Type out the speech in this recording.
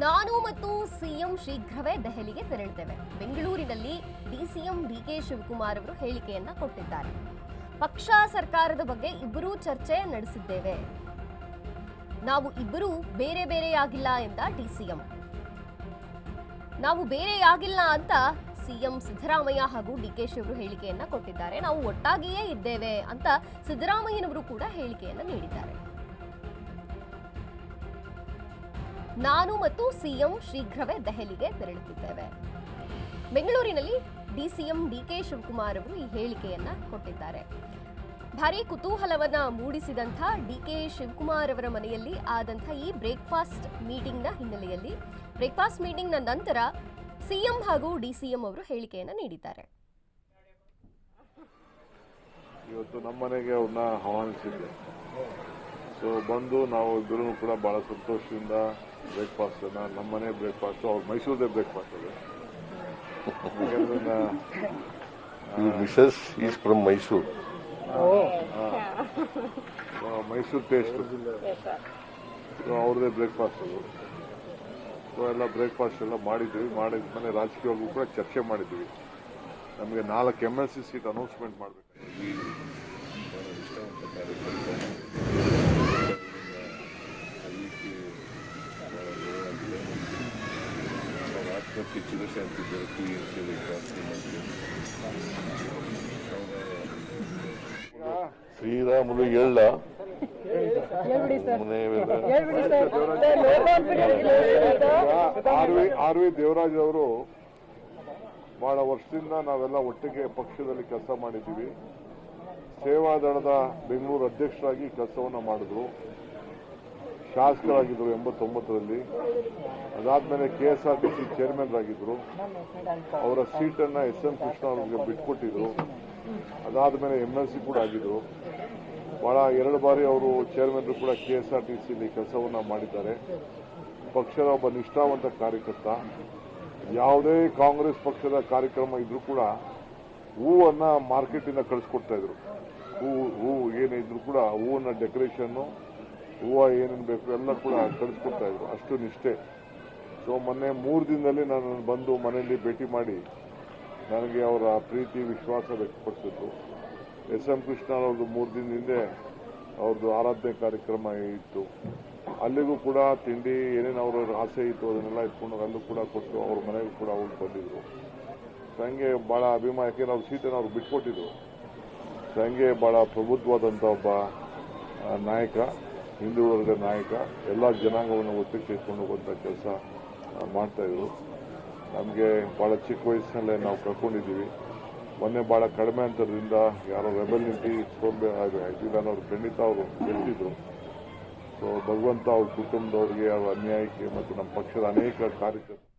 ನಾನು ಮತ್ತು ಸಿಎಂ ಶೀಘ್ರವೇ ದೆಹಲಿಗೆ ತೆರಳುತ್ತೇವೆ. ಬೆಂಗಳೂರಿನಲ್ಲಿ ಡಿಸಿಎಂ ಡಿಕೆ ಶಿವಕುಮಾರ್ ಅವರು ಹೇಳಿಕೆಯನ್ನ ಕೊಟ್ಟಿದ್ದಾರೆ. ಪಕ್ಷ ಸರ್ಕಾರದ ಬಗ್ಗೆ ಇಬ್ಬರೂ ಚರ್ಚೆ ನಡೆಸಿದ್ದೇವೆ. ನಾವು ಇಬ್ಬರೂ ಬೇರೆ ಬೇರೆಯಾಗಿಲ್ಲ ಎಂದ ಡಿಸಿಎಂ. ನಾವು ಬೇರೆಯಾಗಿಲ್ಲ ಅಂತ ಸಿಎಂ ಸಿದ್ದರಾಮಯ್ಯ ಹಾಗೂ ಡಿಕೆಶಿ ಅವರು ಹೇಳಿಕೆಯನ್ನ ಕೊಟ್ಟಿದ್ದಾರೆ. ನಾವು ಒಟ್ಟಾಗಿಯೇ ಇದ್ದೇವೆ ಅಂತ ಸಿದ್ದರಾಮಯ್ಯನವರು ಕೂಡ ಹೇಳಿಕೆಯನ್ನ ನೀಡಿದ್ದಾರೆ. ನಾನು ಮತ್ತು ಸಿಎಂ ಶೀಘ್ರವೇ ದೆಹಲಿಗೆ ತೆರಳುತ್ತಿದ್ದೇವೆ. ಬೆಂಗಳೂರಿನಲ್ಲಿ ಡಿಸಿಎಂ ಡಿಕೆ ಶಿವಕುಮಾರ್ ಅವರು ಈ ಹೇಳಿಕೆಯನ್ನ ಕೊಟ್ಟಿದ್ದಾರೆ. ಭಾರೀ ಕುತೂಹಲವನ್ನ ಮೂಡಿಸಿದಂಥ ಡಿಕೆ ಶಿವಕುಮಾರ್ ಅವರ ಮನೆಯಲ್ಲಿ ಆದಂಥ ಈ ಬ್ರೇಕ್ಫಾಸ್ಟ್ ಮೀಟಿಂಗ್ನ ಹಿನ್ನೆಲೆಯಲ್ಲಿ ಬ್ರೇಕ್ಫಾಸ್ಟ್ ಮೀಟಿಂಗ್ನ ನಂತರ ಸಿಎಂ ಹಾಗೂ ಡಿಸಿಎಂ ಅವರು ಹೇಳಿಕೆಯನ್ನ ನೀಡಿದ್ದಾರೆ. ಇವತ್ತು ನಮ್ಮ ಮನೆಗೆ ಅವ್ರನ್ನ ಆಹ್ವಾನಿಸಿದ್ದೆ. ಸೊ ಬಂದು ನಾವು ಇಬ್ಬರೂ ಕೂಡ ಬಹಳ ಸಂತೋಷದಿಂದ ಬ್ರೇಕ್ಫಾಸ್ಟ್ ನಮ್ಮ ಮನೆ ಬ್ರೇಕ್ಫಾಸ್ಟ್, ಅವ್ರು ಮೈಸೂರದೇ ಬ್ರೇಕ್ಫಾಸ್ಟ್ ಅದು. Mrs is from Mysuru. Mysuru taste ಅವ್ರದೇ ಬ್ರೇಕ್ಫಾಸ್ಟ್ ಅದು. ಸೊ ಎಲ್ಲ ಬ್ರೇಕ್ಫಾಸ್ಟ್ ಎಲ್ಲ ಮಾಡಿದ್ವಿ. ಮಾಡಿದ್ಮೇಲೆ ರಾಜಕೀಯವಾಗೂ ಕೂಡ ಚರ್ಚೆ ಮಾಡಿದ್ವಿ. ನಮಗೆ 4 MLC ಸೀಟ್ ಅನೌನ್ಸ್ಮೆಂಟ್ ಮಾಡಬೇಕು. ಶ್ರೀರಾಮುಲು ಹೇಳ ಆರ್ ವಿ ದೇವರಾಜ್ ಅವರು ಬಹಳ ವರ್ಷದಿಂದ ನಾವೆಲ್ಲ ಒಟ್ಟಿಗೆ ಪಕ್ಷದಲ್ಲಿ ಕೆಲಸ ಮಾಡಿದ್ದೀವಿ. ಸೇವಾದಳದ ಬೆಂಗಳೂರು ಅಧ್ಯಕ್ಷರಾಗಿ ಕೆಲಸವನ್ನ ಮಾಡಿದ್ರು. ಶಾಸಕರಾಗಿದ್ದರು 89ರಲ್ಲಿ. ಅದಾದ್ಮೇಲೆ KSRTC ಚೇರ್ಮನ್ ಆಗಿದ್ರು. ಅವರ ಸೀಟನ್ನ SM ಕೃಷ್ಣ ಅವರಿಗೆ ಬಿಟ್ಕೊಟ್ಟಿದ್ರು. ಅದಾದ್ಮೇಲೆ MLC ಕೂಡ ಆಗಿದ್ರು. ಬಹಳ 2 ಬಾರಿ ಅವರು ಚೇರ್ಮನ್ ಕೂಡ KSRTCಲಿ ಕೆಲಸವನ್ನ ಮಾಡಿದ್ದಾರೆ. ಪಕ್ಷದ ಒಬ್ಬ ನಿಷ್ಠಾವಂತ ಕಾರ್ಯಕರ್ತ. ಯಾವುದೇ ಕಾಂಗ್ರೆಸ್ ಪಕ್ಷದ ಕಾರ್ಯಕ್ರಮ ಇದ್ರೂ ಕೂಡ ಹೂವನ್ನ ಮಾರ್ಕೆಟಿಂದ ಕಳಿಸ್ಕೊಡ್ತಾ ಇದ್ರು. ಹೂ ಏನಿದ್ರು ಕೂಡ ಹೂವನ್ನ ಡೆಕೋರೇಷನ್, ಹೂವು ಏನೇನು ಬೇಕು ಎಲ್ಲ ಕೂಡ ಕಳಿಸ್ಕೊಡ್ತಾ ಇದ್ರು. ಅಷ್ಟು ನಿಷ್ಠೆ. ಸೊ ಮೊನ್ನೆ 3 ದಿನದಲ್ಲಿ ನಾನು ಬಂದು ಮನೆಯಲ್ಲಿ ಭೇಟಿ ಮಾಡಿ ನನಗೆ ಅವರ ಪ್ರೀತಿ ವಿಶ್ವಾಸ ವ್ಯಕ್ತಪಡಿಸಿದ್ರು. SM ಕೃಷ್ಣ ಅವ್ರದ್ದು 3 ದಿನದ ಹಿಂದೆ ಅವ್ರದ್ದು ಆರಾಧನೆ ಕಾರ್ಯಕ್ರಮ ಇತ್ತು. ಅಲ್ಲಿಗೂ ಕೂಡ ತಿಂಡಿ ಏನೇನು ಅವ್ರ ಆಸೆ ಇತ್ತು ಅದನ್ನೆಲ್ಲ ಇಟ್ಕೊಂಡು ಅಲ್ಲೂ ಕೂಡ ಕೊಟ್ಟು ಅವ್ರ ಮನೆಗೂ ಕೂಡ ಹೋಗಿ ಬಂದಿದ್ರು. ಸೊ ಹಂಗೆ ಭಾಳ ಅಭಿಮಾನ, ಯಾಕೆಂದ್ರೆ ಅವ್ರ ಸೀಟನ್ನು ಅವ್ರು ಬಿಟ್ಕೊಟ್ಟಿದ್ರು. ಸೊ ಹಂಗೆ ಭಾಳ ಪ್ರಬುದ್ಧವಾದಂಥ ಒಬ್ಬ ನಾಯಕ, ಹಿಂದುಳಿದ ನಾಯಕ, ಎಲ್ಲ ಜನಾಂಗವನ್ನು ಒಟ್ಟಿಗೆ ಸೇರಿಕೊಂಡು ಹೋಗುವಂಥ ಕೆಲಸ ಮಾಡ್ತಾಯಿದ್ರು. ನಮಗೆ ಭಾಳ ಚಿಕ್ಕ ವಯಸ್ಸಿನಲ್ಲೇ ನಾವು ಕರ್ಕೊಂಡಿದ್ದೀವಿ. ಮೊನ್ನೆ ಭಾಳ ಕಡಿಮೆ ಅಂತರದಿಂದ ಯಾರೋ ರೆಬೆಲಿಟಿ ಅನ್ನೋರು ಖಂಡಿತ ಅವರು ಗೆಲ್ತಿದ್ರು. ಸೊ ಭಗವಂತ ಅವ್ರ ಕುಟುಂಬದವ್ರಿಗೆ, ಅವ್ರ ಅನ್ಯಾಯಕ್ಕೆ ಮತ್ತು ನಮ್ಮ ಪಕ್ಷದ ಅನೇಕ ಕಾರ್ಯಕರ್ತರು